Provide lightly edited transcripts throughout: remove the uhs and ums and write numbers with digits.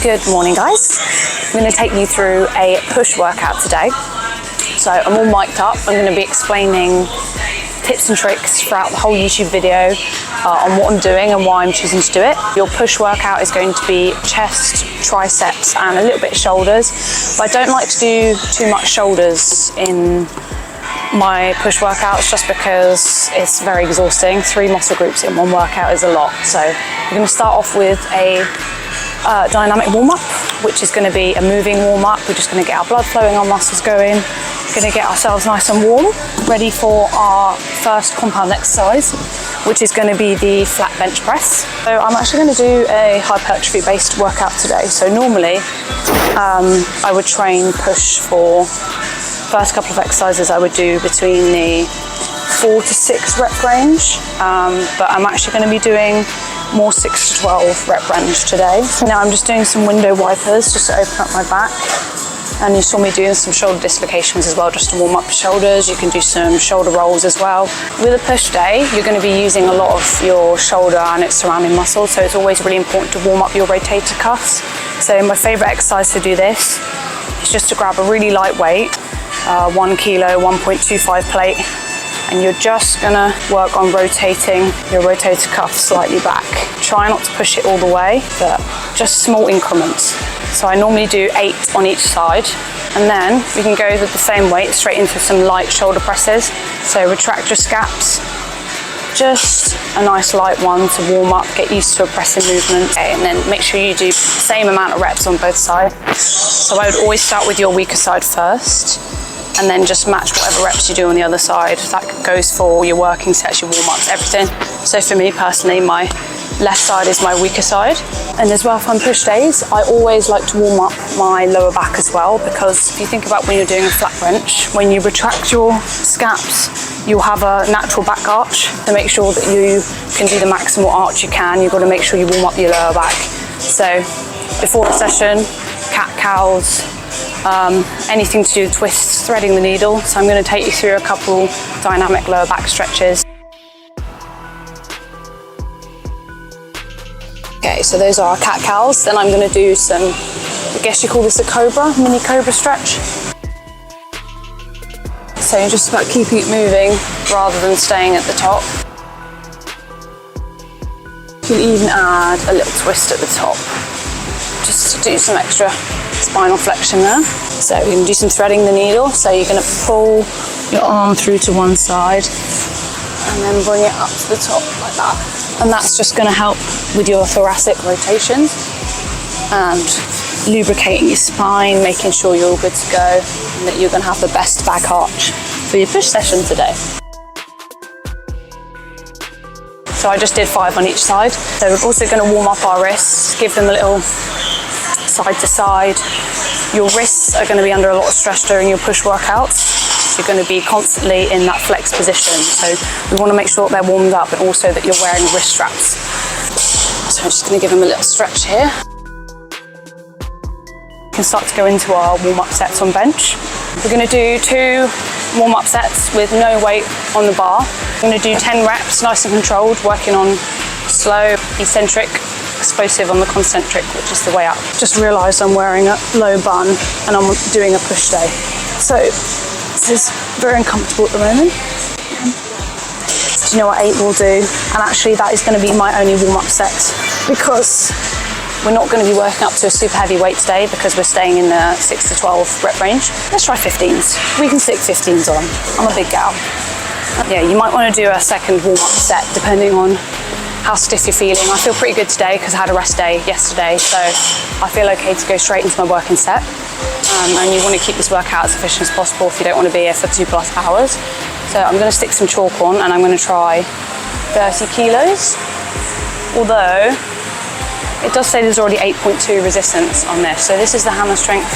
Good morning, guys. I'm going to take you through a push workout today. So I'm all mic'd up. I'm going to be explaining tips and tricks throughout the whole YouTube video on what I'm doing and why I'm choosing to do it. Your push workout is going to be chest, triceps and a little bit of shoulders. But I don't like to do too much shoulders in my push workouts just because it's very exhausting. 3 muscle groups in one workout is a lot. So we're going to start off with a dynamic warm-up, which is going to be a moving warm-up. We're just going to get our blood flowing, our muscles going. We're going to get ourselves nice and warm, ready for our first compound exercise, which is going to be the flat bench press. So I'm actually going to do a hypertrophy based workout today. So normally I would train push for first couple of exercises. I would do between the 4 to 6 rep range, but I'm actually going to be doing more 6 to 12 rep range today. Now I'm just doing some window wipers just to open up my back. And you saw me doing some shoulder dislocations as well, just to warm up the shoulders. You can do some shoulder rolls as well. With a push day, you're going to be using a lot of your shoulder and its surrounding muscles, so it's always really important to warm up your rotator cuffs. So my favorite exercise to do this is just to grab a really light weight, 1 kilo, 1.25 plate, and you're just gonna work on rotating your rotator cuff slightly back. Try not to push it all the way, but just small increments. So I normally do 8 on each side, and then we can go with the same weight straight into some light shoulder presses. So retract your scaps, just a nice light one to warm up, get used to a pressing movement. Okay, and then make sure you do the same amount of reps on both sides. So I would always start with your weaker side first, and then just match whatever reps you do on the other side. That goes for your working sets, your warm-ups, everything. So for me personally, my left side is my weaker side. And as well, for push days, I always like to warm up my lower back as well, because if you think about when you're doing a flat bench, when you retract your scaps, you'll have a natural back arch. To make sure that you can do the maximal arch you can, you've got to make sure you warm up your lower back. So before the session, cat-cows, anything to do with twists, threading the needle. So I'm going to take you through a couple dynamic lower back stretches. Okay, so those are our cat-cows. Then I'm going to do some, I guess you call this a cobra, mini cobra stretch. So you're just about keeping it moving rather than staying at the top. You can even add a little twist at the top, just to do some extra spinal flexion there. So we're going to do some threading the needle. So you're going to pull your arm through to one side and then bring it up to the top like that. And that's just going to help with your thoracic rotation and lubricating your spine, making sure you're all good to go and that you're going to have the best back arch for your push session today. So I just did 5 on each side. So we're also going to warm up our wrists, give them a little side to side. Your wrists are going to be under a lot of stress during your push workouts. So you're going to be constantly in that flex position. So we want to make sure that they're warmed up and also that you're wearing wrist straps. So I'm just going to give them a little stretch here. We can start to go into our warm-up sets on bench. We're going to do 2 warm-up sets with no weight on the bar. I'm going to do 10 reps, nice and controlled, working on slow, eccentric, explosive on the concentric, which is the way up. Just realised I'm wearing a low bun and I'm doing a push day. So this is very uncomfortable at the moment. Do you know what 8 will do? And actually that is going to be my only warm-up set, because we're not going to be working up to a super heavy weight today because we're staying in the 6 to 12 rep range. Let's try 15s. We can stick 15s on. I'm a big gal. Yeah, you might want to do a second warm-up set depending on how stiff you're feeling. I feel pretty good today because I had a rest day yesterday, so I feel okay to go straight into my working set. And you want to keep this workout as efficient as possible if you don't want to be here for 2+ hours. So I'm going to stick some chalk on and I'm going to try 30 kilos. Although it does say there's already 8.2 resistance on this. So this is the hammer strength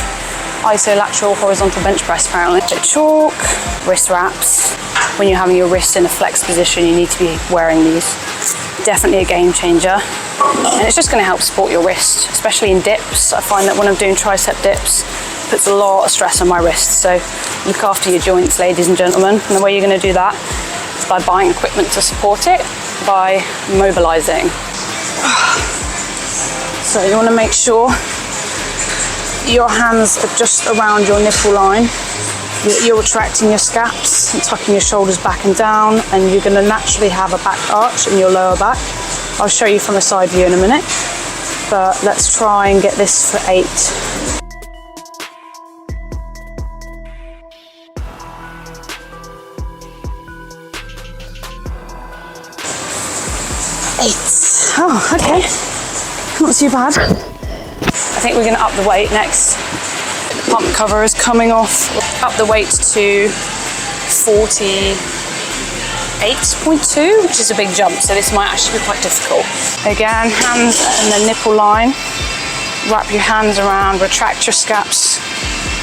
iso lateral horizontal bench press apparently. So chalk, wrist wraps. When you're having your wrists in a flex position, you need to be wearing these. Definitely a game changer. And it's just going to help support your wrist, especially in dips. I find that when I'm doing tricep dips, it puts a lot of stress on my wrists. So look after your joints, ladies and gentlemen. And the way you're going to do that is by buying equipment to support it, by mobilizing. So you want to make sure your hands are just around your nipple line. You're retracting your scaps and tucking your shoulders back and down, and you're going to naturally have a back arch in your lower back. I'll show you from a side view in a minute, but let's try and get this for 8. 8. Oh, okay. Not too bad. I think we're going to up the weight next. The pump cover is coming off. Up the weight to 48.2, which is a big jump, so this might actually be quite difficult. Again, hands and the nipple line. Wrap your hands around, retract your scaps,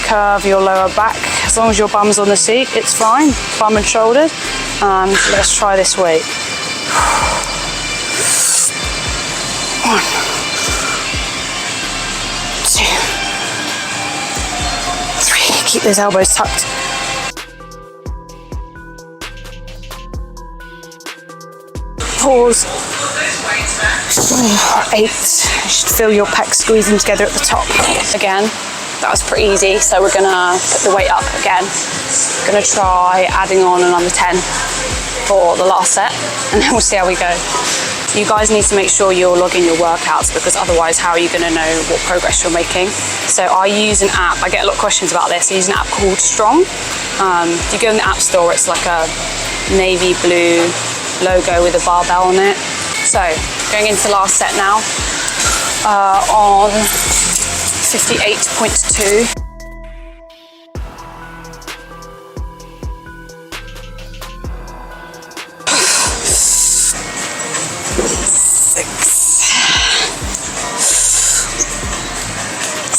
curve your lower back. As long as your bum's on the seat, it's fine. Bum and shoulders. And let's try this weight. 1, 2, 3. Keep those elbows tucked. 4. 8. You should feel your pecs squeezing together at the top. Again, that was pretty easy, so we're gonna put the weight up again. Gonna try adding on another 10 for the last set, and then we'll see how we go. You guys need to make sure you're logging your workouts, because otherwise how are you going to know what progress you're making? So I use an app. I get a lot of questions about this. I use an app called Strong. You go in the app store, it's like a navy blue logo with a barbell on it. So going into the last set now on 58.2.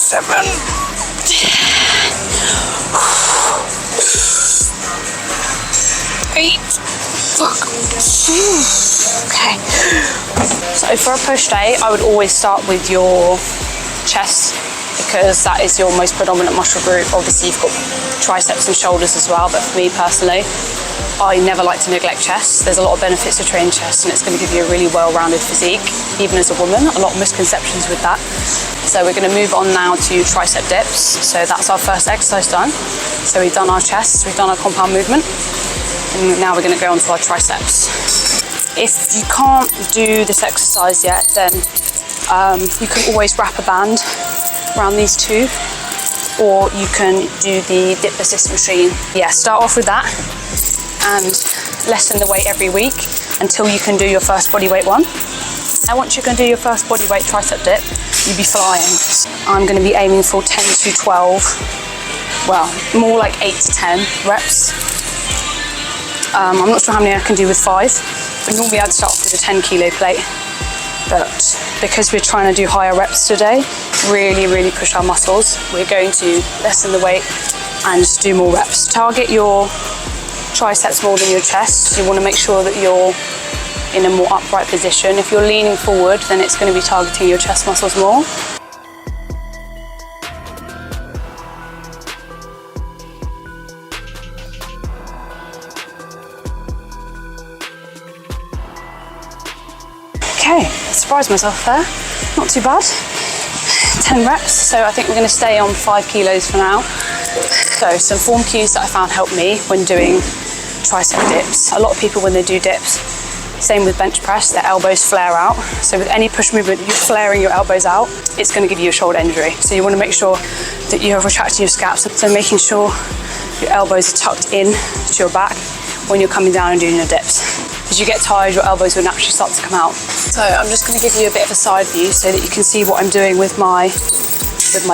7. 8. Okay. So for a push day, I would always start with your chest, because that is your most predominant muscle group. Obviously you've got triceps and shoulders as well, but for me personally, I never like to neglect chest. There's a lot of benefits to training chest, and it's going to give you a really well-rounded physique, even as a woman. A lot of misconceptions with that. So we're going to move on now to tricep dips. So that's our first exercise done. So we've done our chest, we've done our compound movement, and now we're going to go on to our triceps. If you can't do this exercise yet, then you can always wrap a band around these two, or you can do the dip assist machine. Yeah, start off with that and lessen the weight every week until you can do your first bodyweight one. And once you can do your first bodyweight tricep dip, you'll be flying. I'm going to be aiming for 10 to 12, well, more like 8 to 10 reps. I'm not sure how many I can do with 5, but normally I'd start with a 10 kilo plate. But because we're trying to do higher reps today, really push our muscles, we're going to lessen the weight and just do more reps. Target your triceps more than your chest. You want to make sure that you're in a more upright position. If you're leaning forward, then it's going to be targeting your chest muscles more. Okay, I surprised myself there. Not too bad. 10 reps, so I think we're going to stay on 5 kilos for now. So some form cues that I found help me when doing tricep dips. A lot of people, when they do dips, same with bench press, their elbows flare out. So with any push movement, you're flaring your elbows out, it's going to give you a shoulder injury. So you want to make sure that you're retracting your scaps, so making sure your elbows are tucked in to your back when you're coming down and doing your dips. As you get tired, your elbows will naturally start to come out. So I'm just going to give you a bit of a side view so that you can see what I'm doing with my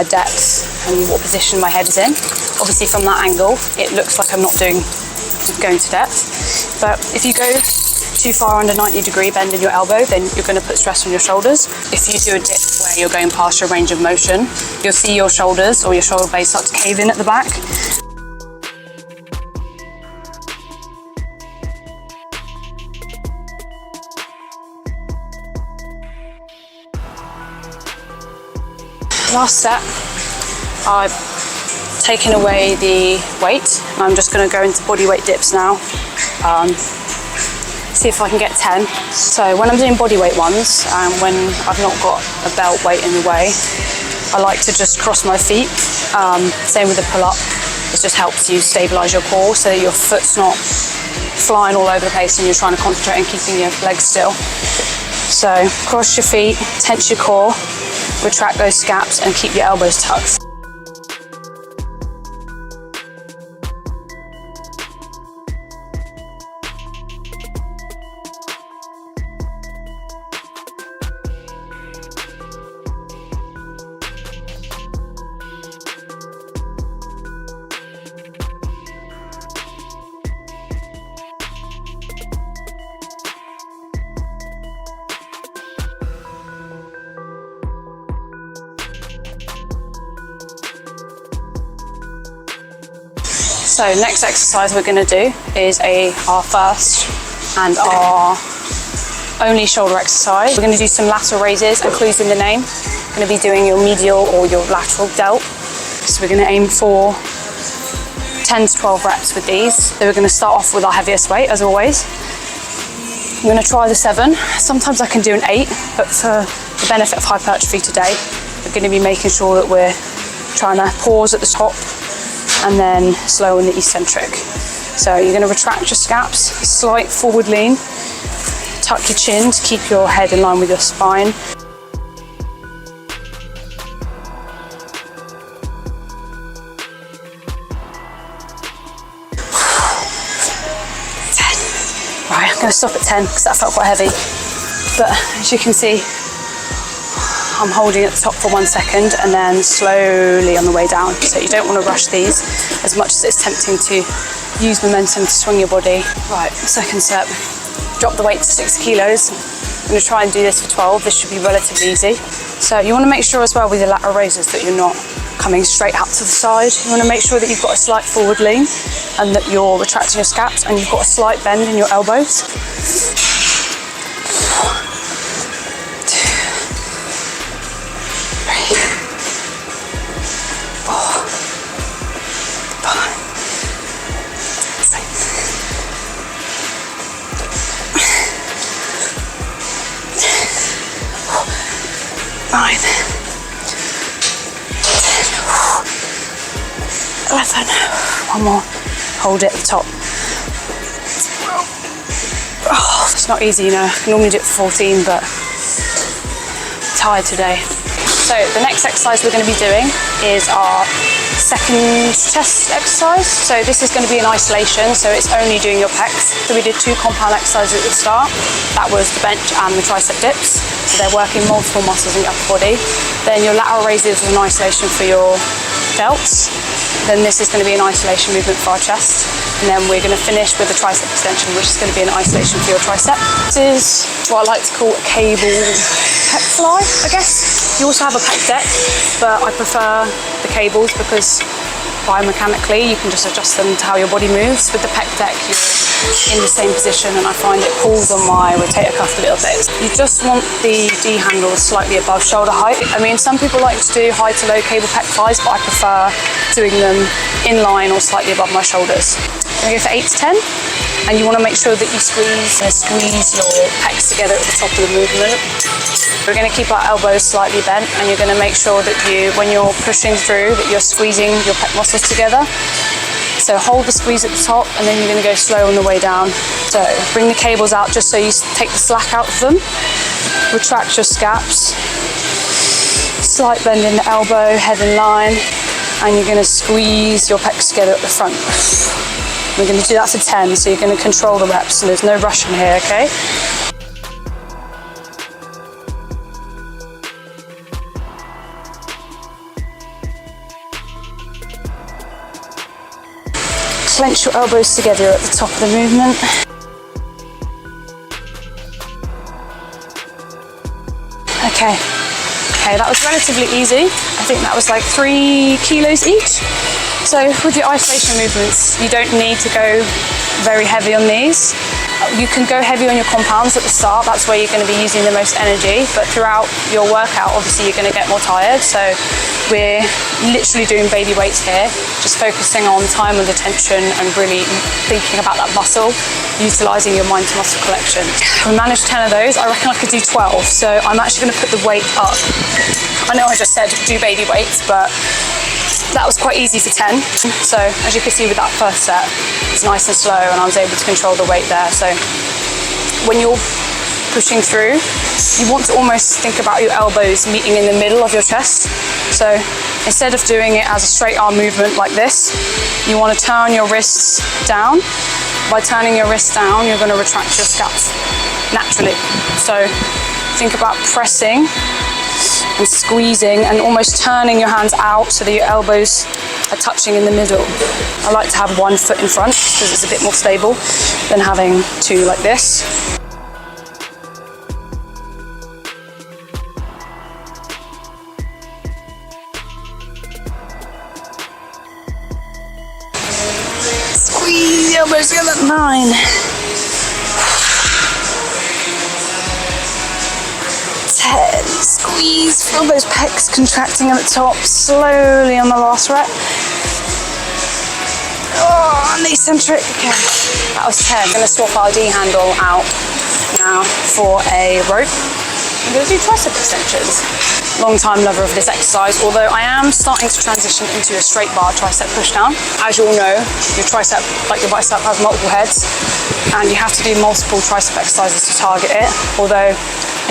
depth and what position my head is in. Obviously from that angle, it looks like I'm not going to depth. But if you go too far under 90-degree bend in your elbow, then you're going to put stress on your shoulders. If you do a dip where you're going past your range of motion, you'll see your shoulders or your shoulder blades start to cave in at the back. Last set, I've taken away the weight, and I'm just going to go into bodyweight dips now. See if I can get 10. So when I'm doing bodyweight ones, when I've not got a belt weight in the way, I like to just cross my feet. Same with the pull-up. It just helps you stabilize your core so that your foot's not flying all over the place and you're trying to concentrate on keeping your legs still. So cross your feet, tense your core, retract those scaps and keep your elbows tucked. So next exercise we're going to do is our first and our only shoulder exercise. We're going to do some lateral raises, includes in the name. We're going to be doing your medial or your lateral delt. So we're going to aim for 10 to 12 reps with these. So we're going to start off with our heaviest weight as always. I'm going to try the 7. Sometimes I can do an 8, but for the benefit of hypertrophy today, we're going to be making sure that we're trying to pause at the top and then slow in the eccentric. So you're going to retract your scaps, slight forward lean, tuck your chin to keep your head in line with your spine. Right, I'm going to stop at 10 because that felt quite heavy. But as you can see, I'm holding at the top for 1 second and then slowly on the way down. So you don't want to rush these as much as it's tempting to use momentum to swing your body. Right, second set. Drop the weight to 6 kilos. I'm going to try and do this for 12. This should be relatively easy. So you want to make sure as well with your lateral raises that you're not coming straight out to the side. You want to make sure that you've got a slight forward lean and that you're retracting your scaps and you've got a slight bend in your elbows. Nine, 10, 11, one more, hold it at the top. Oh, it's not easy, you know, I can normally do it for 14, but I'm tired today. So the next exercise we're going to be doing is our second chest exercise. So this is going to be in isolation, so it's only doing your pecs. So we did 2 compound exercises at the start. That was the bench and the tricep dips. So they're working multiple muscles in your upper body. Then your lateral raises was in isolation for your delts. Then this is going to be an isolation movement for our chest. And then we're going to finish with the tricep extension, which is going to be an isolation for your tricep. This is what I like to call a cable pec fly, I guess. You also have a pec deck, but I prefer the cables because biomechanically you can just adjust them to how your body moves. With the pec deck, you're in the same position and I find it pulls on my rotator cuff a little bit. You just want the D handle slightly above shoulder height. I mean, some people like to do high to low cable pec flies, but I prefer doing them in line or slightly above my shoulders. We're going to go for 8 to 10, and you want to make sure that you squeeze your pecs together at the top of the movement. We're going to keep our elbows slightly bent, and you're going to make sure that when you're pushing through, that you're squeezing your pec muscles together. So hold the squeeze at the top, and then you're going to go slow on the way down. So bring the cables out just so you take the slack out of them. Retract your scaps. Slight bend in the elbow, head in line, and you're going to squeeze your pecs together at the front. We're going to do that for 10, so you're going to control the reps, so there's no rushing here, okay? Clench your elbows together at the top of the movement. Okay, that was relatively easy. I think that was like 3 kilos each. So with your isolation movements, you don't need to go very heavy on these. You can go heavy on your compounds at the start, that's where you're going to be using the most energy, but throughout your workout, obviously you're going to get more tired. So we're literally doing baby weights here, just focusing on time under tension and really thinking about that muscle, utilising your mind to muscle collection. We managed 10 of those. I reckon I could do 12, so I'm actually going to put the weight up. I know I just said do baby weights, but that was quite easy for 10. So as you can see with that first set, it's nice and slow and I was able to control the weight there. So when you're pushing through, you want to almost think about your elbows meeting in the middle of your chest. So instead of doing it as a straight arm movement like this, you want to turn your wrists down. By turning your wrists down, you're going to retract your scaps naturally. So think about pressing and squeezing and almost turning your hands out so that your elbows are touching in the middle. I like to have one foot in front because it's a bit more stable than having two like this. Squeeze the elbows together. 9. 10. Squeeze. Feel those pecs contracting at the top. Slowly on the last rep. Oh, and the eccentric. Okay. That was 10. I'm going to swap our D handle out now for a rope. I'm going to do tricep extensions. Long time lover of this exercise, although I am starting to transition into a straight bar tricep pushdown. As you all know, your tricep, like your bicep, has multiple heads, and you have to do multiple tricep exercises to target it. Although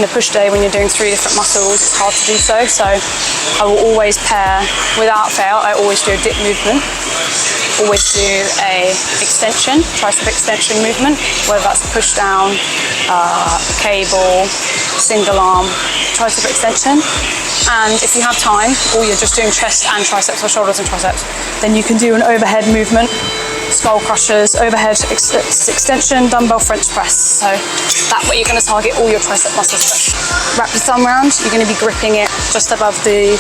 in a push day, when you're doing 3 different muscles, it's hard to do so. So I will always pair, without fail, I always do a dip movement. Always do a extension, tricep extension movement, whether that's a push down, cable, single arm, tricep extension. And if you have time, or you're just doing chest and triceps or shoulders and triceps, then you can do an overhead movement, skull crushers, overhead extension, dumbbell French press. So that way you're going to target all your tricep muscles. Wrap the thumb round, you're going to be gripping it just above the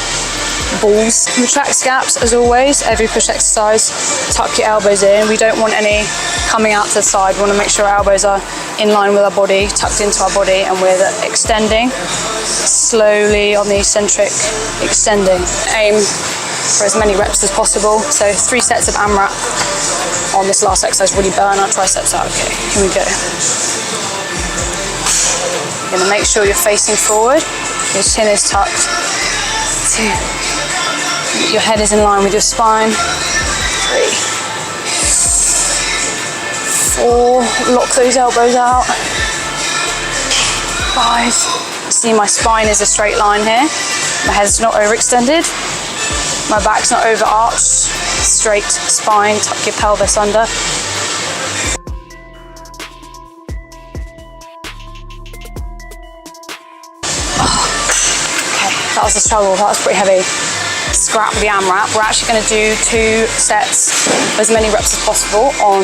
balls. Retract scaps as always, every push exercise. Tuck your elbows in. We don't want any coming out to the side. We want to make sure our elbows are in line with our body, tucked into our body, and we're extending slowly on the eccentric, extending. Aim for as many reps as possible. So 3 sets of AMRAP on this last exercise, really burn our triceps out. Okay, here we go. You're going to make sure you're facing forward, your chin is tucked. 2. Your head is in line with your spine. 3. 4. Lock those elbows out. 5. See, my spine is a straight line here. My head's not overextended. My back's not overarched. Straight spine. Tuck your pelvis under. That was a struggle, that was pretty heavy. Scrap the AMRAP. We're actually going to do 2 sets, as many reps as possible on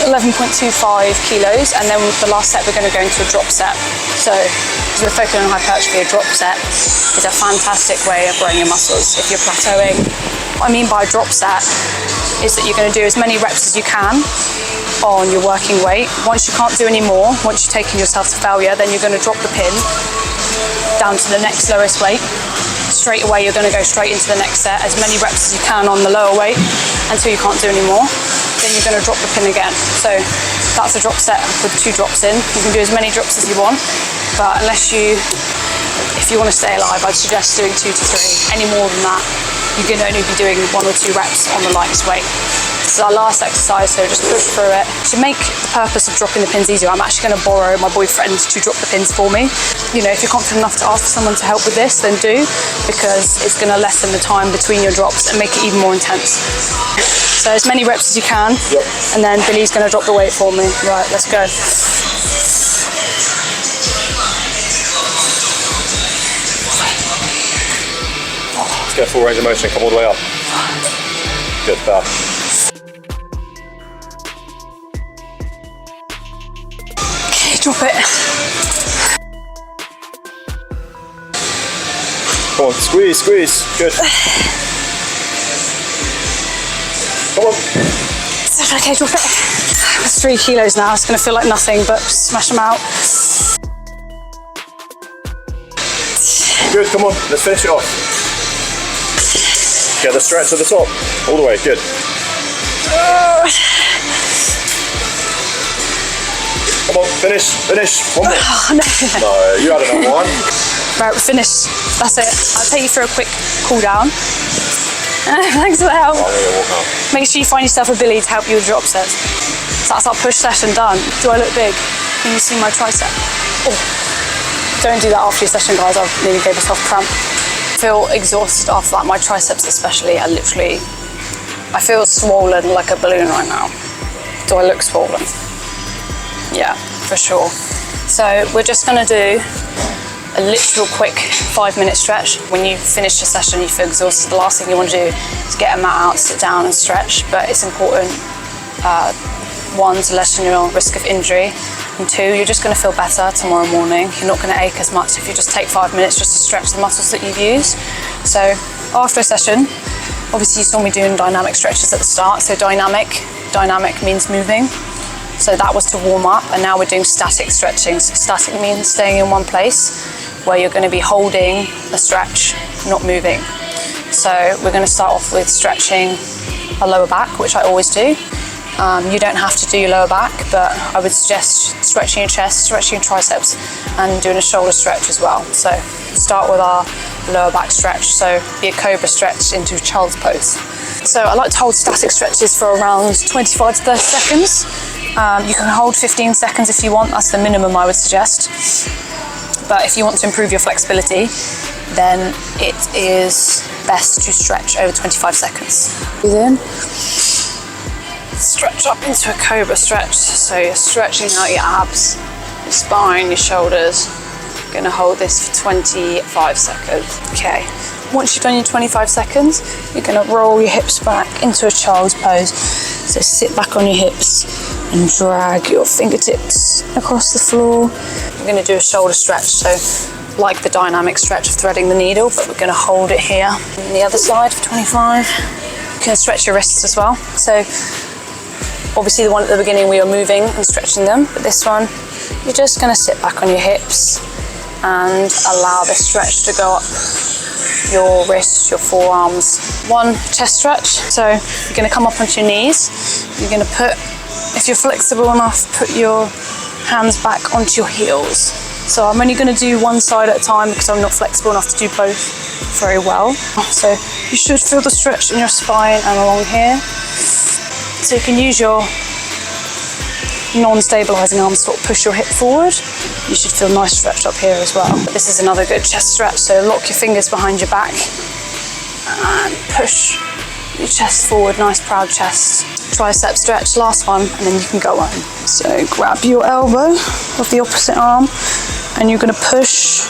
11.25 kilos, and then the last set we're going to go into a drop set. So, as we're focusing on hypertrophy, a drop set is a fantastic way of growing your muscles. If you're plateauing, what I mean by drop set is that you're going to do as many reps as you can on your working weight. Once you can't do any more, once you've taken yourself to failure, then you're going to drop the pin down to the next lowest weight. Straight away you're going to go straight into the next set, as many reps as you can on the lower weight until you can't do any more. Then you're going to drop the pin again. So that's a drop set with 2 drops in. You can do as many drops as you want, but if you want to stay alive, I'd suggest doing 2 to 3. Any more than that, you can only be doing 1 or 2 reps on the lightest weight. This is our last exercise, so just push through it. To make the purpose of dropping the pins easier, I'm actually going to borrow my boyfriend to drop the pins for me. You know, if you're confident enough to ask someone to help with this, then do, because it's going to lessen the time between your drops and make it even more intense. So as many reps as you can, and then Billy's going to drop the weight for me. Right, let's go. Let's go full range of motion, come all the way up. Good, bad. Drop it. Come on, squeeze, squeeze. Good. Come on. Okay, drop it. It's 3 kilos now. It's going to feel like nothing, but smash them out. Good, come on, let's finish it off. Get the stretch at the top. All the way, good. Come on, finish. One more. No, you had another one. Right, we're finished. That's it. I'll take you through a quick cool down. Thanks for the help. Make sure you find yourself a Billy to help you with drop sets. So that's our push session done. Do I look big? Can you see my tricep? Oh. Don't do that after your session, guys. I've nearly gave myself cramp. I feel exhausted after that. My triceps especially, I feel swollen like a balloon right now. Do I look swollen? Yeah, for sure. So we're just gonna do a literal quick 5-minute stretch. When you finish your session, you feel exhausted. The last thing you want to do is get a mat out, sit down and stretch. But it's important, one, to lessen your risk of injury, and two, you're just going to feel better tomorrow morning. You're not going to ache as much if you just take 5 minutes just to stretch the muscles that you've used. So after a session, obviously you saw me doing dynamic stretches at the start. So dynamic means moving. So that was to warm up, and now we're doing static stretching. So static means staying in one place where you're going to be holding a stretch, not moving. So we're going to start off with stretching a lower back, which I always do. You don't have to do your lower back, but I would suggest stretching your chest, stretching your triceps, and doing a shoulder stretch as well. So start with our lower back stretch. So be a cobra stretch into child's pose. So I like to hold static stretches for around 25 to 30 seconds. You can hold 15 seconds if you want. That's the minimum I would suggest. But if you want to improve your flexibility, then it is best to stretch over 25 seconds. Breathe in. Stretch up into a cobra stretch. So you're stretching out your abs, your spine, your shoulders. You're going to hold this for 25 seconds. Okay. Once you've done your 25 seconds, you're going to roll your hips back into a child's pose. So sit back on your hips and drag your fingertips across the floor. We're going to do a shoulder stretch, so like the dynamic stretch of threading the needle, but we're going to hold it here. On the other side for 25. You can stretch your wrists as well. So obviously the one at the beginning we were moving and stretching them, but this one you're just going to sit back on your hips and allow the stretch to go up your wrists, your forearms. One chest stretch, so you're going to come up onto your knees. You're going to put, if you're flexible enough, put your hands back onto your heels. So I'm only going to do one side at a time because I'm not flexible enough to do both very well. So you should feel the stretch in your spine and along here. So you can use your non-stabilizing arms to push your hip forward. You should feel nice stretch up here as well. This is another good chest stretch, so lock your fingers behind your back and push your chest forward, nice proud chest. Tricep stretch, last one, and then you can go on. So grab your elbow of the opposite arm and you're going to push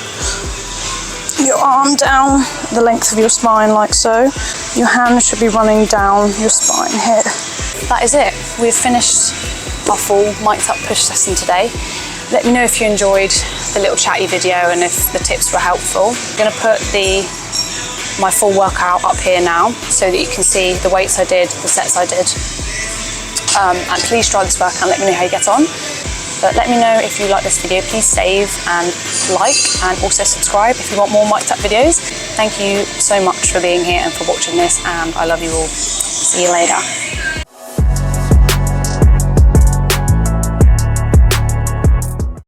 your arm down the length of your spine like so. Your hand should be running down your spine here. That is it. We've finished our full mic'd up push lesson today. Let me know if you enjoyed the little chatty video and if the tips were helpful. I'm going to put my full workout up here now so that you can see the weights I did, the sets I did. And please try this workout and let me know how you get on. But let me know if you like this video. Please save and like, and also subscribe if you want more mic'd up videos. Thank you so much for being here and for watching this, and I love you all. See you later.